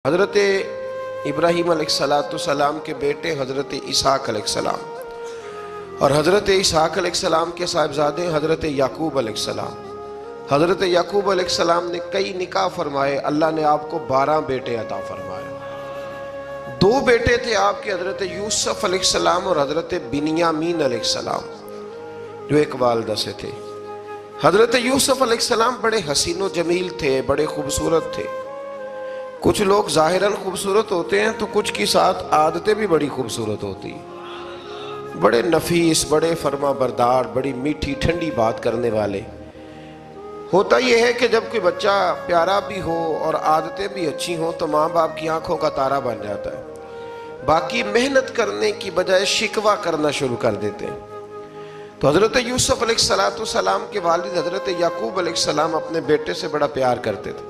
حضرت ابراہیم علیہ السلام کے بیٹے حضرت اسحاق علیہ السلام، اور حضرت اسحاق علیہ السلام کے صاحبزادے حضرت یعقوب علیہ السلام۔ حضرت یعقوب علیہ السلام نے کئی نکاح فرمائے، اللہ نے آپ کو 12 بیٹے عطا فرمائے۔ 2 بیٹے تھے آپ کے، حضرت یوسف علیہ السلام اور حضرت بنیامین علیہ السلام، جو ایک والدہ سے تھے۔ حضرت یوسف علیہ السلام بڑے حسین و جمیل تھے، بڑے خوبصورت تھے۔ کچھ لوگ ظاہراً خوبصورت ہوتے ہیں تو کچھ کی ساتھ عادتیں بھی بڑی خوبصورت ہوتی ہیں، بڑے نفیس، بڑے فرما بردار، بڑی میٹھی ٹھنڈی بات کرنے والے۔ ہوتا یہ ہے کہ جب کوئی بچہ پیارا بھی ہو اور عادتیں بھی اچھی ہوں تو ماں باپ کی آنکھوں کا تارا بن جاتا ہے، باقی محنت کرنے کی بجائے شکوہ کرنا شروع کر دیتے ہیں۔ تو حضرت یوسف علیہ السلام کے والد حضرت یعقوب علیہ السلام اپنے بیٹے سے بڑا پیار کرتے تھے۔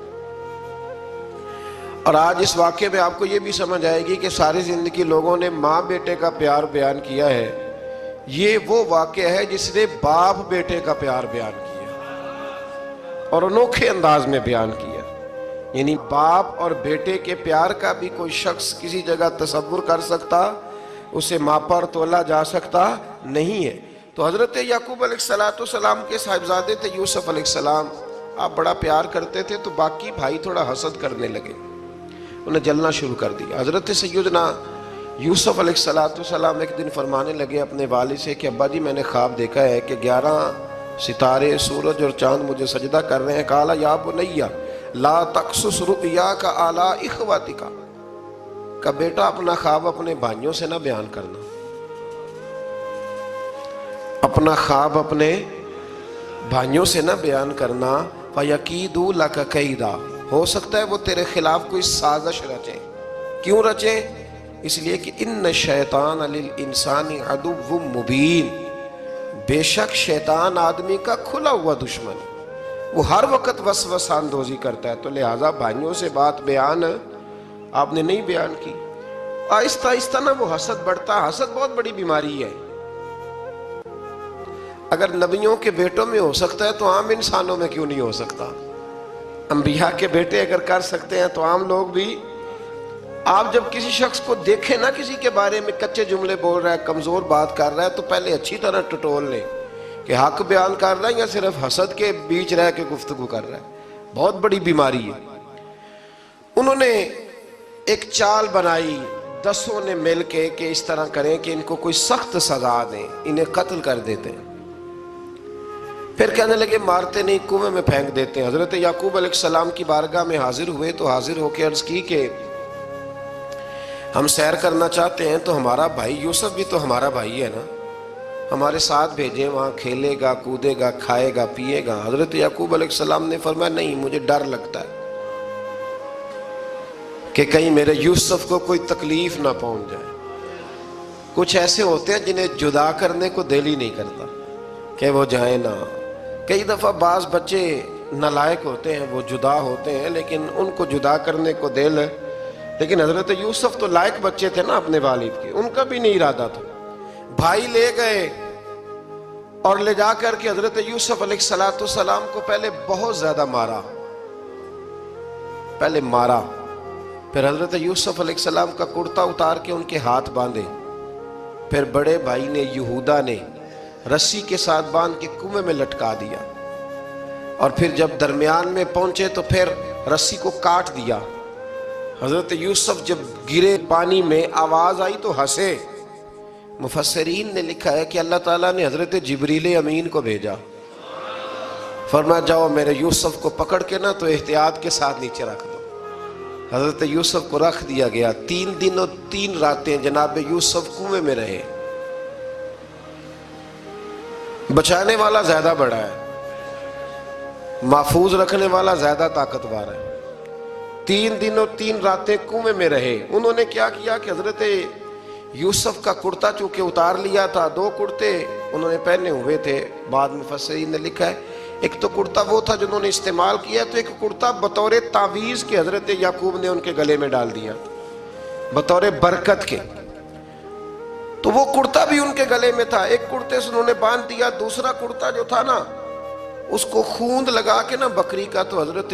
اور آج اس واقعے میں آپ کو یہ بھی سمجھ آئے گی کہ ساری زندگی لوگوں نے ماں بیٹے کا پیار بیان کیا ہے، یہ وہ واقعہ ہے جس نے باپ بیٹے کا پیار بیان کیا اور انوکھے انداز میں بیان کیا۔ یعنی باپ اور بیٹے کے پیار کا بھی کوئی شخص کسی جگہ تصور کر سکتا، اسے ماپا اور تولا جا سکتا نہیں ہے۔ تو حضرت یعقوب علیہ السلام کے صاحبزادے تھے یوسف علیہ السلام، آپ بڑا پیار کرتے تھے تو باقی بھائی تھوڑا حسد کرنے لگے، انہیں جلنا شروع کر دیا۔ حضرت سیدنا یوسف علیہ السلام ایک دن فرمانے لگے اپنے والد سے کہ ابا جی میں نے خواب دیکھا ہے کہ 11 ستارے، سورج اور چاند مجھے سجدہ کر رہے ہیں۔ قال یا بنی لا تقصص رؤیاک علی اخواتک، کہ بیٹا اپنا خواب اپنے بھائیوں سے نہ بیان کرنا، اپنا خواب اپنے بھائیوں سے نہ بیان کرنا۔ فَيَكِيدُوا لَكَ كَيْدًا، ہو سکتا ہے وہ تیرے خلاف کوئی سازش رچیں۔ کیوں رچیں؟ اس لیے کہ ان الشیطان للانسان عدو مبین، بے شک شیطان آدمی کا کھلا ہوا دشمن ہے، وہ ہر وقت وسوسہ اندوزی کرتا ہے۔ تو لہٰذا بھائیوں سے بات بیان آپ نے نہیں بیان کی۔ آہستہ آہستہ نا وہ حسد بڑھتا، حسد بہت بڑی بیماری ہے۔ اگر نبیوں کے بیٹوں میں ہو سکتا ہے تو عام انسانوں میں کیوں نہیں ہو سکتا؟ انبیاء کے بیٹے اگر کر سکتے ہیں تو عام لوگ بھی۔ آپ جب کسی شخص کو دیکھیں نا کسی کے بارے میں کچے جملے بول رہا ہے، کمزور بات کر رہا ہے، تو پہلے اچھی طرح ٹٹول لیں کہ حق بیان کر رہا ہے یا صرف حسد کے بیچ رہ کے گفتگو کر رہا ہے۔ بہت بڑی بیماری ہے۔ انہوں نے ایک چال بنائی 10 نے مل کے کہ اس طرح کریں کہ ان کو کوئی سخت سزا دیں، انہیں قتل کر دیتے ہیں۔ پھر کہنے لگے مارتے نہیں، کنویں میں پھینک دیتے ہیں۔ حضرت یعقوب علیہ السلام کی بارگاہ میں حاضر ہوئے تو حاضر ہو کے عرض کی کہ ہم سیر کرنا چاہتے ہیں تو ہمارا بھائی یوسف بھی تو ہمارا بھائی ہے نا، ہمارے ساتھ بھیجیں، وہاں کھیلے گا، کودے گا، کھائے گا، پیے گا۔ حضرت یعقوب علیہ السلام نے فرمایا نہیں، مجھے ڈر لگتا ہے کہ کہیں میرے یوسف کو کوئی تکلیف نہ پہنچ جائے۔ کچھ ایسے ہوتے ہیں جنہیں جدا کرنے کو دل ہی نہیں کرتا کہ وہ جائیں نہ۔ کئی دفعہ بعض بچے نالائق ہوتے ہیں، وہ جدا ہوتے ہیں لیکن ان کو جدا کرنے کو دل، لیکن حضرت یوسف تو لائق بچے تھے نا اپنے والد کے، ان کا بھی نہیں ارادہ تھا۔ بھائی لے گئے اور لے جا کر کے حضرت یوسف علیہ السلام کو پہلے بہت زیادہ مارا، پھر حضرت یوسف علیہ السلام کا کرتا اتار کے ان کے ہاتھ باندھے، پھر بڑے بھائی نے یہودا نے رسی کے ساتھ باندھ کے کنویں میں لٹکا دیا، اور پھر جب درمیان میں پہنچے تو پھر رسی کو کاٹ دیا۔ حضرت یوسف جب گرے پانی میں آواز آئی تو ہنسے۔ مفسرین نے لکھا ہے کہ اللہ تعالیٰ نے حضرت جبریل امین کو بھیجا، فرمایا جاؤ میرے یوسف کو پکڑ کے نا تو احتیاط کے ساتھ نیچے رکھ دو۔ حضرت یوسف کو رکھ دیا گیا۔ 3 دن اور 3 راتیں جناب یوسف کنویں میں رہے۔ بچانے والا زیادہ بڑا ہے، محفوظ رکھنے والا زیادہ طاقتور ہے۔ 3 دن اور 3 راتیں کنویں میں رہے۔ انہوں نے کیا کیا کہ حضرت یوسف کا کرتا چونکہ اتار لیا تھا، 2 کرتے انہوں نے پہنے ہوئے تھے، بعد مفسرین نے لکھا ہے ایک تو کرتا وہ تھا جنہوں نے استعمال کیا، تو ایک کرتا بطور تعویذ کے حضرت یعقوب نے ان کے گلے میں ڈال دیا بطور برکت کے، تو وہ کرتا بھی ان کے گلے میں تھا۔ ایک کرتے سے انہوں نے باندھ دیا، دوسرا کرتا جو تھا نا اس کو خوند لگا کے نا بکری کا، تو حضرت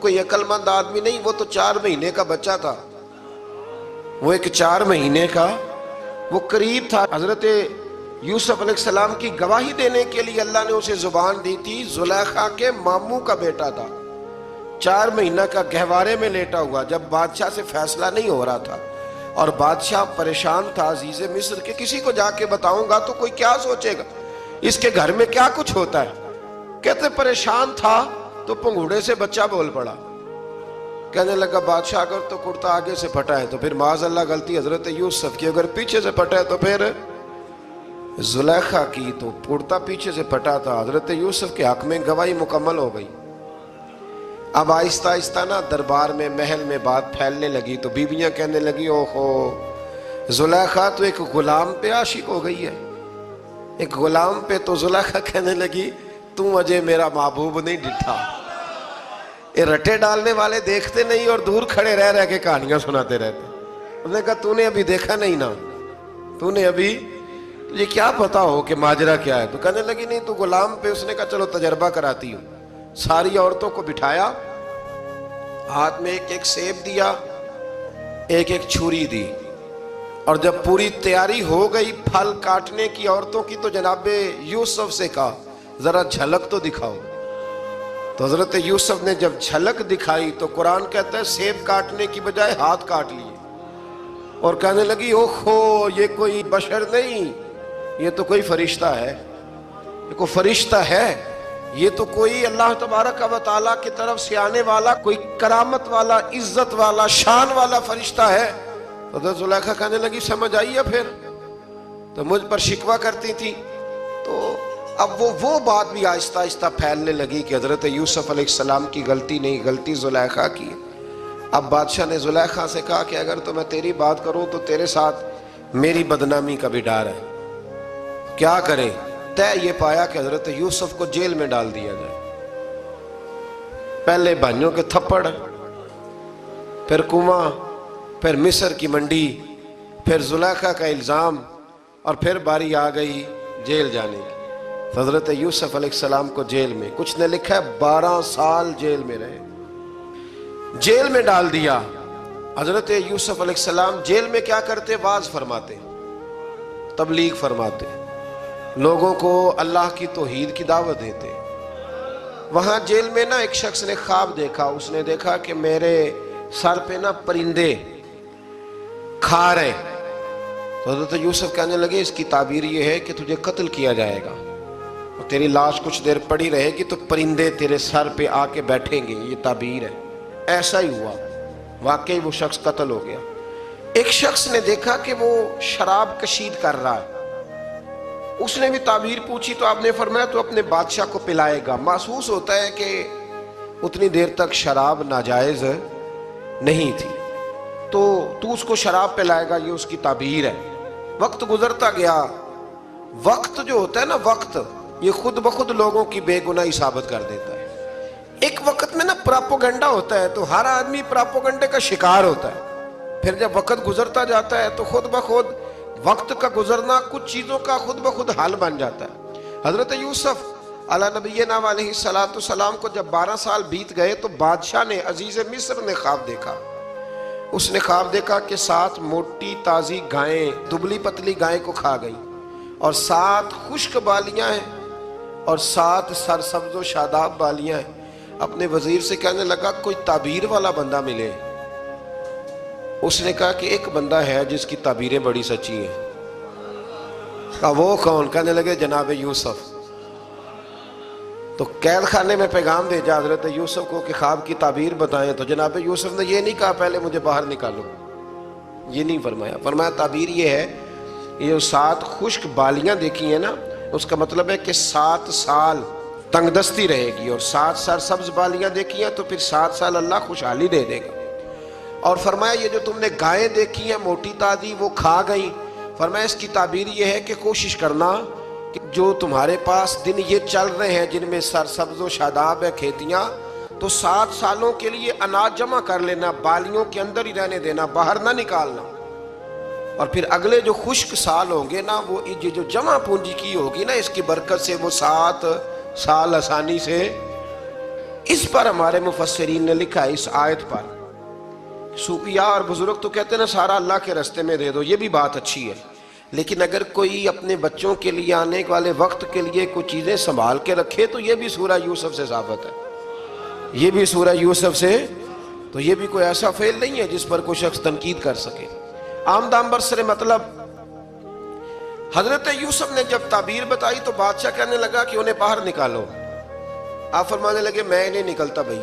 کوئی عقل مند آدمی نہیں، وہ تو 4 مہینے کا بچہ تھا، وہ ایک 4 مہینے کا وہ قریب تھا۔ حضرت یوسف علیہ السلام کی گواہی دینے کے لیے اللہ نے اسے زبان دی تھی، زلیخا کے ماموں کا بیٹا تھا، 4 مہینہ کا گہوارے میں لیٹا ہوا، جب بادشاہ سے فیصلہ نہیں ہو رہا تھا اور بادشاہ پریشان تھا عزیز مصر کے کسی کو جا کے بتاؤں گا تو کوئی کیا سوچے گا، اس کے گھر میں کیا کچھ ہوتا ہے۔ کہتے پریشان تھا تو پنگوڑے سے بچہ بول پڑا، کہنے لگا بادشاہ اگر تو کرتا آگے سے پھٹا ہے تو پھر معاذ اللہ غلطی حضرت یوسف کی، اگر پیچھے سے پھٹا ہے تو پھر زلیخا کی، تو کرتا پیچھے سے پھٹا تھا۔ حضرت یوسف کے حق میں گواہی مکمل ہو گئی۔ اب آہستہ آہستہ نا دربار میں محل میں بات پھیلنے لگی، تو بیویاں کہنے لگی اوہو زلیخا تو ایک غلام پہ عاشق ہو گئی ہے، ایک غلام پہ۔ تو زلیخا کہنے لگی تم اجے میرا محبوب نہیں ڈٹھا۔ یہ رٹے ڈالنے والے دیکھتے نہیں اور دور کھڑے رہ رہ کے کہانیاں سناتے رہتے۔ انہوں نے کہا تو نے ابھی دیکھا نہیں نا، تو نے ابھی تجھے کیا پتا ہو کہ ماجرا کیا ہے؟ تو کہنے لگی نہیں تو غلام پہ۔ اس نے کہا چلو تجربہ کراتی ہوں۔ ساری عورتوں کو بٹھایا، ہاتھ میں ایک ایک سیب دیا، ایک ایک چھری دی، اور جب پوری تیاری ہو گئی پھل کاٹنے کی عورتوں کی تو جناب یوسف سے کہا ذرا جھلک تو دکھاؤ۔ تو حضرت یوسف نے جب جھلک دکھائی تو قرآن کہتا ہے سیب کاٹنے کی بجائے ہاتھ کاٹ لیے، اور کہنے لگی اوہو یہ کوئی بشر نہیں، یہ تو کوئی فرشتہ ہے، یہ کوئی فرشتہ ہے، یہ تو کوئی اللہ تبارک و تعالیٰ کی طرف سے آنے والا کوئی کرامت والا عزت والا شان والا فرشتہ ہے۔ حضرت زلیخا کہنے لگی سمجھ آئی ہے پھر تو مجھ پر شکوہ کرتی تھی۔ تو اب وہ بات بھی آہستہ آہستہ پھیلنے لگی کہ حضرت یوسف علیہ السلام کی غلطی نہیں، غلطی زلیخا کی۔ اب بادشاہ نے زلیخا سے کہا کہ اگر تو میں تیری بات کروں تو تیرے ساتھ میری بدنامی کا بھی ڈر ہے، کیا کریں؟ طے یہ پایا کہ حضرت یوسف کو جیل میں ڈال دیا جائے۔ پہلے بھائیوں کے تھپڑ، پھر کنواں، پھر مصر کی منڈی، پھر زلیخا کا الزام، اور پھر باری آ گئی جیل جانے کی۔ حضرت یوسف علیہ السلام کو جیل میں، کچھ نے لکھا ہے 12 سال جیل میں رہے، جیل میں ڈال دیا۔ حضرت یوسف علیہ السلام جیل میں کیا کرتے؟ واعظ فرماتے، تبلیغ فرماتے، لوگوں کو اللہ کی توحید کی دعوت دیتے۔ وہاں جیل میں نا ایک شخص نے خواب دیکھا، اس نے دیکھا کہ میرے سر پہ نا پرندے کھا رہے۔ تو حضرت یوسف کہنے لگے اس کی تعبیر یہ ہے کہ تجھے قتل کیا جائے گا اور تیری لاش کچھ دیر پڑی رہے گی تو پرندے تیرے سر پہ آ کے بیٹھیں گے، یہ تعبیر ہے۔ ایسا ہی ہوا، واقعی وہ شخص قتل ہو گیا۔ ایک شخص نے دیکھا کہ وہ شراب کشید کر رہا ہے، اس نے بھی تعبیر پوچھی تو آپ نے فرمایا تو اپنے بادشاہ کو پلائے گا۔ محسوس ہوتا ہے کہ اتنی دیر تک شراب ناجائز نہیں تھی، تو اس کو شراب پلائے گا، یہ اس کی تعبیر ہے۔ وقت گزرتا گیا، وقت جو ہوتا ہے نا، وقت یہ خود بخود لوگوں کی بے گناہی ثابت کر دیتا ہے۔ ایک وقت میں نا پراپوگنڈا ہوتا ہے تو ہر آدمی پراپوگنڈے کا شکار ہوتا ہے، پھر جب وقت گزرتا جاتا ہے تو خود بخود وقت کا گزرنا کچھ چیزوں کا خود بخود حل بن جاتا ہے۔ حضرت یوسف علی نبینا علیہ السلام کو جب 12 سال بیت گئے تو بادشاہ نے، عزیز مصر نے خواب دیکھا۔ اس نے خواب دیکھا کہ 7 موٹی تازی گائیں دبلی پتلی گائیں کو کھا گئی، اور 7 خشک بالیاں ہیں اور 7 سرسبز و شاداب بالیاں ہیں۔ اپنے وزیر سے کہنے لگا کوئی تعبیر والا بندہ ملے۔ اس نے کہا کہ ایک بندہ ہے جس کی تعبیریں بڑی سچی ہیں۔ کہا وہ کون؟ کہنے لگے جناب یوسف۔ تو قید خانے میں پیغام بھیجا حضرت یوسف کو کہ خواب کی تعبیر بتائیں، تو جناب یوسف نے یہ نہیں کہا پہلے مجھے باہر نکالو، یہ نہیں فرمایا۔ فرمایا تعبیر یہ ہے، یہ جو 7 خشک بالیاں دیکھی ہیں نا، اس کا مطلب ہے کہ 7 سال تنگ دستی رہے گی، اور 7 سرسبز بالیاں دیکھی ہیں تو پھر 7 سال اللہ خوشحالی دے دے گا۔ اور فرمایا یہ جو تم نے گائیں دیکھی ہیں موٹی تازی وہ کھا گئی، فرمایا اس کی تعبیر یہ ہے کہ کوشش کرنا کہ جو تمہارے پاس دن یہ چل رہے ہیں جن میں سرسبز و شاداب ہے کھیتیاں، تو 7 سالوں کے لیے اناج جمع کر لینا، بالیوں کے اندر ہی رہنے دینا، باہر نہ نکالنا۔ اور پھر اگلے جو خشک سال ہوں گے نا، وہ یہ جو جمع پونجی کی ہوگی نا، اس کی برکت سے وہ 7 سال آسانی سے. اس پر ہمارے مفسرین نے لکھا ہے، اس آیت پر. صوفیاء اور بزرگ تو کہتے ہیں نا سارا اللہ کے راستے میں دے دو، یہ بھی بات اچھی ہے، لیکن اگر کوئی اپنے بچوں کے لیے آنے والے وقت کے لیے کچھ چیزیں سنبھال کے رکھے تو یہ بھی سورہ یوسف سے ثابت ہے. یہ بھی سورہ یوسف سے، تو یہ بھی کوئی ایسا فعل نہیں ہے جس پر کوئی شخص تنقید کر سکے. آمدام برسر مطلب حضرت یوسف نے جب تعبیر بتائی تو بادشاہ کہنے لگا کہ انہیں باہر نکالو. آپ فرمانے لگے میں نہیں نکلتا بھائی،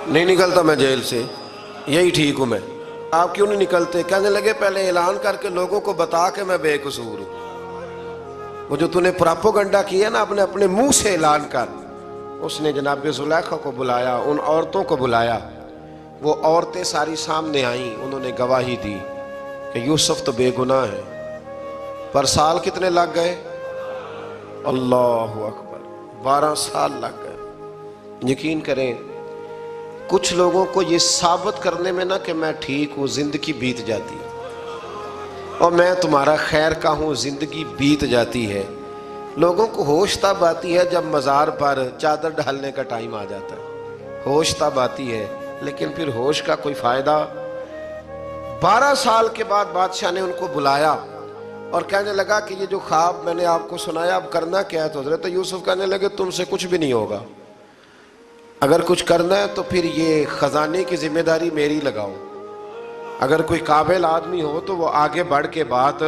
نہیں نکلتا میں جیل سے، یہی ٹھیک ہوں میں. آپ کیوں نہیں نکلتے؟ کہنے لگے پہلے اعلان کر کے لوگوں کو بتا کہ میں بے قصور ہوں. وہ جو نے پراپوگنڈا کیا نا اپنے منہ سے اعلان کر. اس نے جناب زلیخا کو بلایا، ان عورتوں کو بلایا، وہ عورتیں ساری سامنے آئیں، انہوں نے گواہی دی کہ یوسف تو بے گناہ ہے. پر سال کتنے لگ گئے؟ اللہ اکبر، 12 سال لگ گئے. یقین کریں کچھ لوگوں کو یہ ثابت کرنے میں نا کہ میں ٹھیک ہوں زندگی بیت جاتی ہے، اور میں تمہارا خیر کا ہوں زندگی بیت جاتی ہے. لوگوں کو ہوش تب آتی ہے جب مزار پر چادر ڈالنے کا ٹائم آ جاتا ہے، ہوش تب آتی ہے، لیکن پھر ہوش کا کوئی فائدہ. 12 سال کے بعد بادشاہ نے ان کو بلایا اور کہنے لگا کہ یہ جو خواب میں نے آپ کو سنایا اب کرنا کیا ہے؟ تو حضرت یوسف کہنے لگے تم سے کچھ بھی نہیں ہوگا، اگر کچھ کرنا ہے تو پھر یہ خزانے کی ذمہ داری میری لگاؤ. اگر کوئی قابل آدمی ہو تو وہ آگے بڑھ کے بات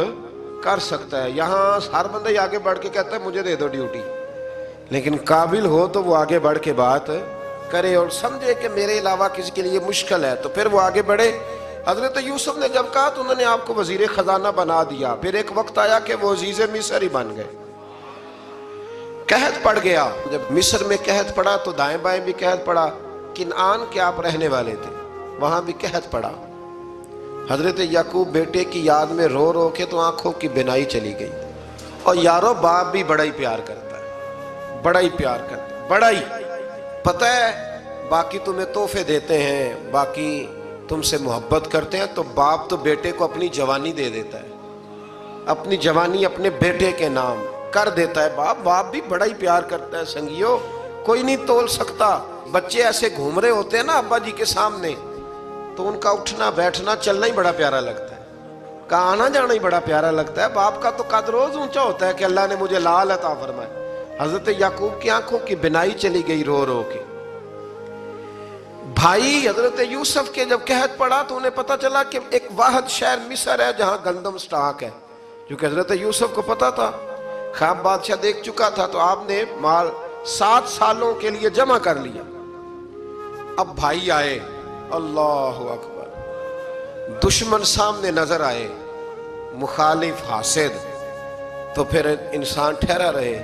کر سکتا ہے. یہاں ہر بندہ ہی آگے بڑھ کے کہتا ہے مجھے دے دو ڈیوٹی، لیکن قابل ہو تو وہ آگے بڑھ کے بات کرے اور سمجھے کہ میرے علاوہ کسی کے لیے مشکل ہے تو پھر وہ آگے بڑھے. حضرت یوسف نے جب کہا تو انہوں نے آپ کو وزیر خزانہ بنا دیا. پھر ایک وقت آیا کہ وہ عزیز مصر ہی بن گئے. قحط پڑ گیا، جب مصر میں قحط پڑا تو دائیں بائیں بھی قحط پڑا. کنعان کے آپ رہنے والے تھے، وہاں بھی قحط پڑا. حضرت یعقوب بیٹے کی یاد میں رو رو کے تو آنکھوں کی بینائی چلی گئی. اور یارو باپ بھی بڑا ہی پیار کرتا ہے، بڑا ہی پیار کرتا ہے، بڑا ہی. پتہ ہے باقی تمہیں تحفے دیتے ہیں، باقی تم سے محبت کرتے ہیں، تو باپ تو بیٹے کو اپنی جوانی دے دیتا ہے، اپنی جوانی اپنے بیٹے کے نام کر دیتا ہے. باپ بھی بڑا ہی پیار کرتا ہے. سنگیو کوئی نہیں تول سکتا. بچے ایسے گھوم رہے ہوتے ہیں نا ابا جی کے سامنے تو ان کا اٹھنا بیٹھنا چلنا ہی بڑا پیارا لگتا ہے، کا آنا جانا ہی بڑا پیارا لگتا ہے. باپ کا تو قد روز اونچا ہوتا ہے کہ اللہ نے مجھے لال عطا فرمائے. حضرت یعقوب کی آنکھوں کی بینائی چلی گئی رو رو کے. بھائی حضرت یوسف کے جب قحط پڑا تو انہیں پتا چلا کہ ایک واحد شہر مصر ہے جہاں گندم سٹاک ہے، کیونکہ حضرت یوسف کو پتا تھا، خواب بادشاہ دیکھ چکا تھا. تو آپ نے مال 7 سالوں کے لیے جمع کر لیا. اب بھائی آئے، اللہ اکبر، دشمن سامنے نظر آئے، مخالف حاسد، تو پھر انسان ٹھہرا رہے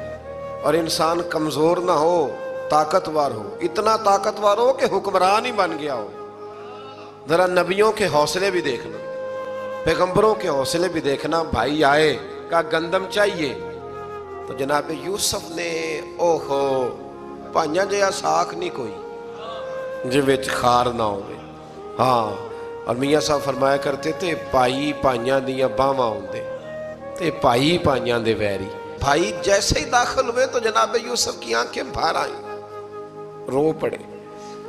اور انسان کمزور نہ ہو، طاقتور ہو. اتنا طاقتور ہو کہ حکمران ہی بن گیا ہو. ذرا نبیوں کے حوصلے بھی دیکھنا، پیغمبروں کے حوصلے بھی دیکھنا. بھائی آئے، کہا گندم چاہیے. تو جناب یوسف نے اوہو پائیاں جیا ساکھ نہیں کوئی جی وچ خار نہ ہوئے. ہاں، اور میاں صاحب فرمایا کرتے تھے پائی پائیاں دیاں باواں ہوندے تے پائی پائیاں دے ویری. بھائی جیسے ہی داخل ہوئے تو جناب یوسف کی آنکھیں بھار آئیں، رو پڑے.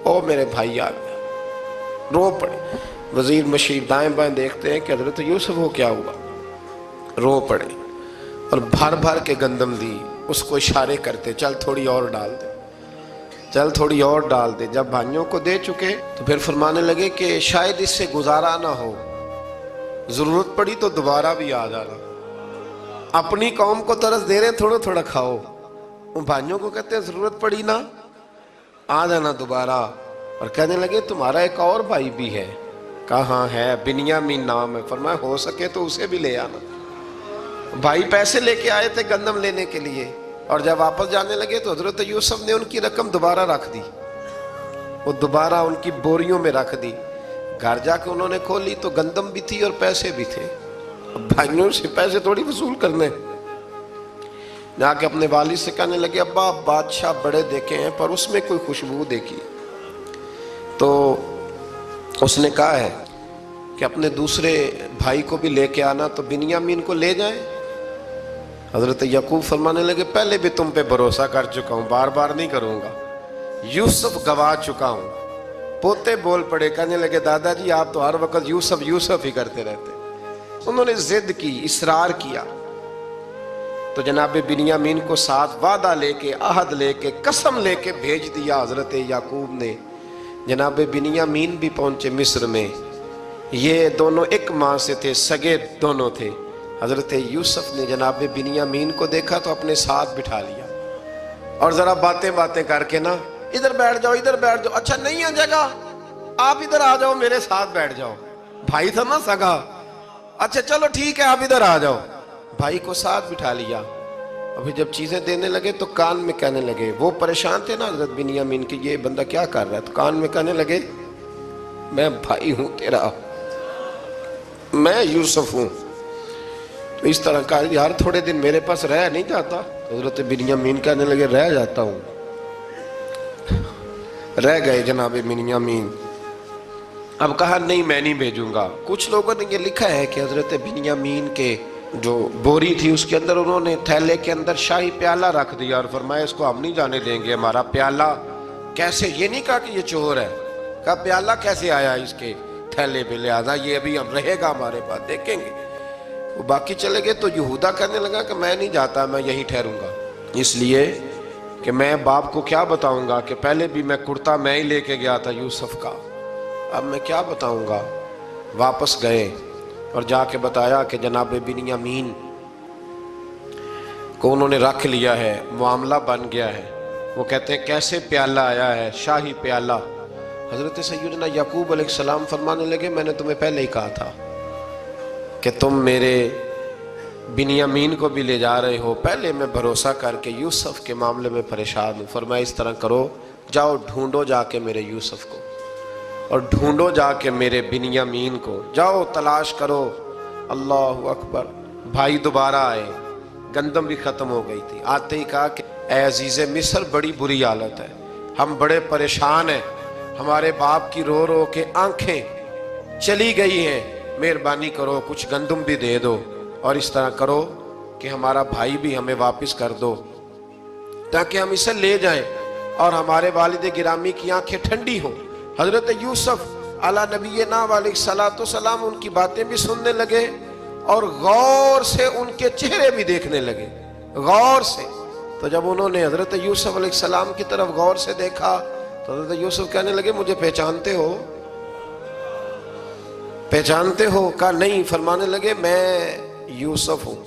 او میرے بھائی آ گیا، رو پڑے. وزیر مشیر دائیں بائیں دیکھتے ہیں کہ حضرت یوسف کو کیا ہوا، رو پڑے اور بھر بھر کے گندم دی. اس کو اشارے کرتے چل تھوڑی اور ڈال دے، چل تھوڑی اور ڈال دے. جب بھائیوں کو دے چکے تو پھر فرمانے لگے کہ شاید اس سے گزارا نہ ہو، ضرورت پڑی تو دوبارہ بھی آ جانا. اپنی قوم کو ترس دے رہے ہیں تھوڑا تھوڑا کھاؤ، ان بھائیوں کو کہتے ہیں ضرورت پڑی نا آ جانا دوبارہ. اور کہنے لگے تمہارا ایک اور بھائی بھی ہے. کہاں ہے؟ بنیامین نام ہے. فرمایا ہو سکے تو اسے بھی لے آنا. بھائی پیسے لے کے آئے تھے گندم لینے کے لیے، اور جب واپس جانے لگے تو حضرت یوسف نے ان کی رقم دوبارہ رکھ دی، وہ دوبارہ ان کی بوریوں میں رکھ دی. گھر جا کے انہوں نے کھولی تو گندم بھی تھی اور پیسے بھی تھے. بھائیوں سے پیسے تھوڑی وصول کرنے. جا کے اپنے والد سے کہنے لگے ابا بادشاہ بڑے دیکھے ہیں پر اس میں کوئی خوشبو دیکھی. تو اس نے کہا ہے کہ اپنے دوسرے بھائی کو بھی لے کے آنا، تو بنیامین کو لے جائیں؟ حضرت یعقوب فرمانے لگے پہلے بھی تم پہ بھروسہ کر چکا ہوں، بار بار نہیں کروں گا، یوسف گوا چکا ہوں۔ پوتے بول پڑے، کہنے لگے دادا جی آپ تو ہر وقت یوسف یوسف ہی کرتے رہتے۔ انہوں نے ضد کی، اصرار کیا، تو جناب بنیامین کو ساتھ وعدہ لے کے، عہد لے کے، قسم لے کے بھیج دیا حضرت یعقوب نے۔ جناب بنیامین بھی پہنچے مصر میں، یہ دونوں ایک ماں سے تھے، سگے دونوں تھے۔ حضرت یوسف نے جناب بنیامین کو دیکھا تو اپنے ساتھ بٹھا لیا، اور ذرا باتیں کر کے نا، ادھر بیٹھ جاؤ، ادھر بیٹھ جاؤ، اچھا نہیں ہے جگہ، آپ ادھر آ جاؤ، میرے ساتھ بیٹھ جاؤ۔ بھائی تھا نا سگا، اچھا چلو ٹھیک ہے آپ ادھر آ جاؤ۔ بھائی کو ساتھ بٹھا لیا۔ ابھی جب چیزیں دینے لگے تو کان میں کہنے لگے، وہ پریشان تھے نا حضرت بنیامین کہ یہ بندہ کیا کر رہا ہے، تو کان میں کہنے لگے میں بھائی ہوں تیرا، میں یوسف ہوں۔ تو اس طرح کہا یار تھوڑے دن میرے پاس رہ نہیں جاتا؟ حضرت بنیامین کہنے لگے رہ جاتا ہوں۔ رہ گئے جناب بنیامین۔ اب کہا نہیں میں نہیں بھیجوں گا۔ کچھ لوگوں نے یہ لکھا ہے کہ حضرت بنیامین کے جو بوری تھی اس کے اندر انہوں نے تھیلے کے اندر شاہی پیالہ رکھ دیا اور فرمایا اس کو ہم نہیں جانے دیں گے، ہمارا پیالہ کیسے، یہ نہیں کہا کہ یہ چور ہے، کہا پیالہ کیسے آیا اس کے تھیلے پہ، لہذا یہ ابھی ہم رہے گا ہمارے پاس، دیکھیں گے۔ وہ باقی چلے گئے تو یہودا کہنے لگا کہ میں نہیں جاتا، میں یہیں ٹھہروں گا، اس لیے کہ میں باپ کو کیا بتاؤں گا کہ پہلے بھی میں کرتا میں ہی لے کے گیا تھا یوسف کا، اب میں کیا بتاؤں گا۔ واپس گئے اور جا کے بتایا کہ جناب بنیامین کو انہوں نے رکھ لیا ہے، معاملہ بن گیا ہے۔ وہ کہتے ہیں کیسے پیالہ آیا ہے، شاہی پیالہ۔ حضرت سیدنا یعقوب علیہ السلام فرمانے لگے میں نے تمہیں پہلے ہی کہا تھا کہ تم میرے بنیامین کو بھی لے جا رہے ہو، پہلے میں بھروسہ کر کے یوسف کے معاملے میں پریشان ہوں۔ فرمایا اس طرح کرو، جاؤ ڈھونڈو جا کے میرے یوسف کو، اور ڈھونڈو جا کے میرے بنیامین کو، جاؤ تلاش کرو۔ اللہ اکبر۔ بھائی دوبارہ آئے، گندم بھی ختم ہو گئی تھی، آتے ہی کہا کہ اے عزیز مصر بڑی بری حالت ہے، ہم بڑے پریشان ہیں، ہمارے باپ کی رو رو کے آنکھیں چلی گئی ہیں، مہربانی کرو کچھ گندم بھی دے دو، اور اس طرح کرو کہ ہمارا بھائی بھی ہمیں واپس کر دو تاکہ ہم اسے لے جائیں اور ہمارے والد گرامی کی آنکھیں ٹھنڈی ہوں۔ حضرت یوسف علیٰ نبینا علیہ السلام ان کی باتیں بھی سننے لگے اور غور سے ان کے چہرے بھی دیکھنے لگے، غور سے۔ تو جب انہوں نے حضرت یوسف علیہ السلام کی طرف غور سے دیکھا تو حضرت یوسف کہنے لگے مجھے پہچانتے ہو، پہچانتے ہو؟ کہا نہیں۔ فرمانے لگے میں یوسف ہوں۔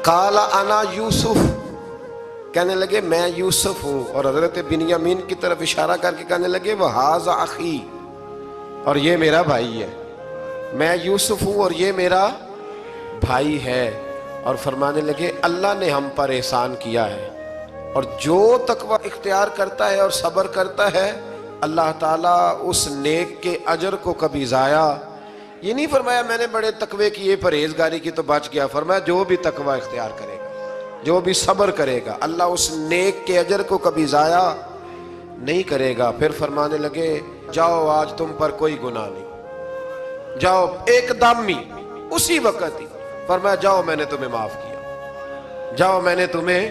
قال انا یوسف، کہنے لگے میں یوسف ہوں، اور حضرت بنیامین کی طرف اشارہ کر کے کہنے لگے وَهَذَا أَخِي، اور یہ میرا بھائی ہے، میں یوسف ہوں اور یہ میرا بھائی ہے۔ اور فرمانے لگے اللہ نے ہم پر احسان کیا ہے، اور جو تقوی اختیار کرتا ہے اور صبر کرتا ہے اللہ تعالیٰ اس نیک کے اجر کو کبھی ضائع، یہ نہیں فرمایا میں نے بڑے تقوی کیے پرہیزگاری کی تو بچ گیا، فرمایا جو بھی تقوی اختیار کرے گا، جو بھی صبر کرے گا، اللہ اس نیک کے اجر کو کبھی ضائع نہیں کرے گا۔ پھر فرمانے لگے جاؤ آج تم پر کوئی گناہ نہیں، جاؤ ایک دم ہی اسی وقت ہی فرمایا جاؤ میں نے تمہیں معاف کیا، جاؤ میں نے تمہیں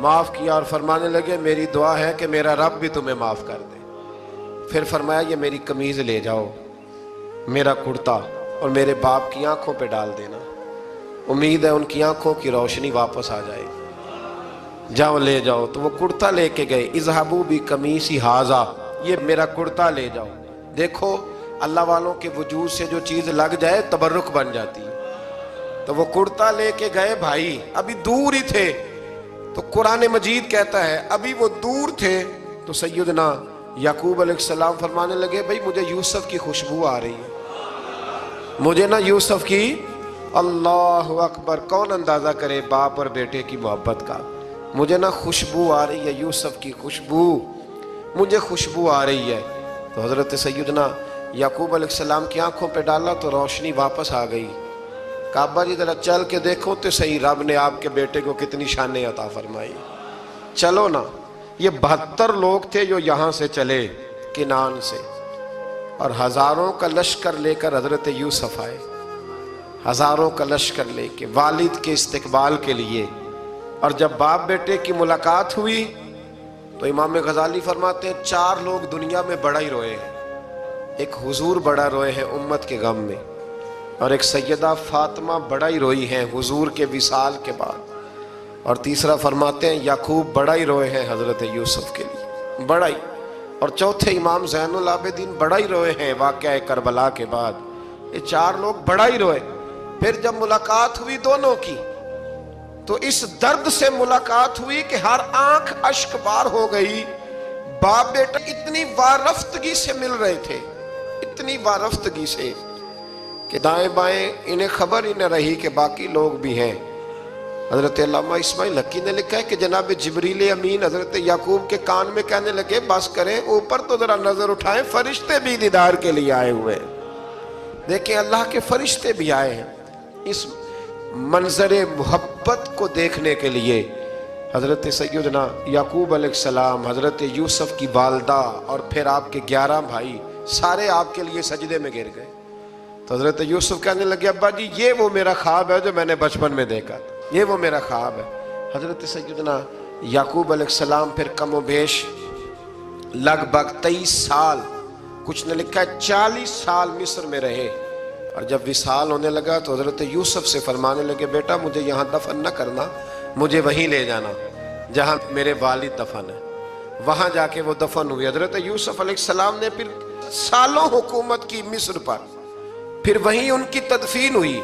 معاف کیا۔ اور فرمانے لگے میری دعا ہے کہ میرا رب بھی تمہیں معاف کر دے۔ پھر فرمایا یہ میری قمیض لے جاؤ، میرا کرتا، اور میرے باپ کی آنکھوں پہ ڈال دینا، امید ہے ان کی آنکھوں کی روشنی واپس آ جائے، جاؤ لے جاؤ۔ تو وہ کرتا لے کے گئے، اذهبوا بقمیصی ھذا، یہ میرا کرتا لے جاؤ۔ دیکھو اللہ والوں کے وجود سے جو چیز لگ جائے تبرک بن جاتی ہے۔ تو وہ کرتا لے کے گئے، بھائی ابھی دور ہی تھے، تو قرآن مجید کہتا ہے ابھی وہ دور تھے تو سیدنا یعقوب علیہ السلام فرمانے لگے بھئی مجھے یوسف کی خوشبو آ رہی ہے، مجھے نا یوسف کی، اللہ اکبر، کون اندازہ کرے باپ اور بیٹے کی محبت کا، مجھے نا خوشبو آ رہی ہے، یوسف کی خوشبو، مجھے خوشبو آ رہی ہے۔ تو حضرت سیدنا یعقوب علیہ السلام کی آنکھوں پہ ڈالا تو روشنی واپس آ گئی۔ کعبہ جی ذرا چل کے دیکھو تو صحیح رب نے آپ کے بیٹے کو کتنی شانیں عطا فرمائی۔ چلو نا، یہ 72 لوگ تھے جو یہاں سے چلے کنان سے، اور ہزاروں کا لشکر لے کر حضرت یوسف آئے، ہزاروں کا لشکر لے کے والد کے استقبال کے لیے۔ اور جب باپ بیٹے کی ملاقات ہوئی تو امام غزالی فرماتے ہیں 4 لوگ دنیا میں بڑا ہی روئے ہیں۔ ایک حضور بڑا روئے ہیں امت کے غم میں، اور ایک سیدہ فاطمہ بڑا ہی روئی ہیں حضور کے وصال کے بعد، اور تیسرا فرماتے ہیں یعقوب بڑا ہی روئے ہیں حضرت یوسف کے لیے، بڑا ہی، اور چوتھے امام زین العابدین بڑا ہی روئے ہیں واقعہ کربلا کے بعد۔ یہ 4 لوگ بڑا ہی روئے۔ پھر جب ملاقات ہوئی دونوں کی تو اس درد سے ملاقات ہوئی کہ ہر آنکھ اشک بار ہو گئی۔ باپ بیٹا اتنی وارفتگی سے مل رہے تھے، اتنی وارفتگی سے کہ دائیں بائیں انہیں خبر ہی نہ رہی کہ باقی لوگ بھی ہیں۔ حضرت علامہ اسماعیل حقی نے لکھا ہے کہ جناب جبریل امین حضرت یعقوب کے کان میں کہنے لگے بس کریں، اوپر تو ذرا نظر اٹھائیں، فرشتے بھی دیدار کے لیے آئے ہوئے ہیں۔ دیکھیں اللہ کے فرشتے بھی آئے ہیں اس منظر محبت کو دیکھنے کے لیے۔ حضرت سیدنا یعقوب علیہ السلام، حضرت یوسف کی والدہ، اور پھر آپ کے 11 بھائی سارے آپ کے لیے سجدے میں گر گئے۔ تو حضرت یوسف کہنے لگے ابا جی یہ وہ میرا خواب ہے جو میں نے بچپن میں دیکھا تھا، یہ وہ میرا خواب ہے۔ حضرت سیدنا یعقوب علیہ السلام پھر کم و بیش لگ بھگ 23 سال، کچھ نے لکھا ہے 40 سال مصر میں رہے، اور جب وصال ہونے لگا تو حضرت یوسف سے فرمانے لگے بیٹا مجھے یہاں دفن نہ کرنا، مجھے وہیں لے جانا جہاں میرے والد دفن ہے۔ وہاں جا کے وہ دفن ہوئے۔ حضرت یوسف علیہ السلام نے پھر سالوں حکومت کی مصر پر، پھر وہیں ان کی تدفین ہوئی،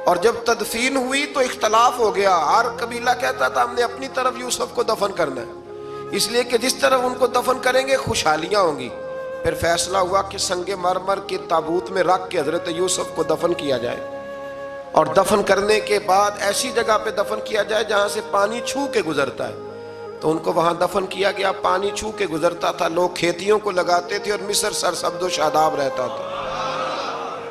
اور جب تدفین ہوئی تو اختلاف ہو گیا۔ ہر قبیلہ کہتا تھا ہم نے اپنی طرف یوسف کو دفن کرنا ہے، اس لیے کہ جس طرف ان کو دفن کریں گے خوشحالیاں ہوں گی۔ پھر فیصلہ ہوا کہ سنگ مرمر کے تابوت میں رکھ کے حضرت یوسف کو دفن کیا جائے، اور دفن کرنے کے بعد ایسی جگہ پہ دفن کیا جائے جہاں سے پانی چھو کے گزرتا ہے۔ تو ان کو وہاں دفن کیا گیا، پانی چھو کے گزرتا تھا، لوگ کھیتیوں کو لگاتے تھے اور مصر سرسبز و شاداب رہتا تھا۔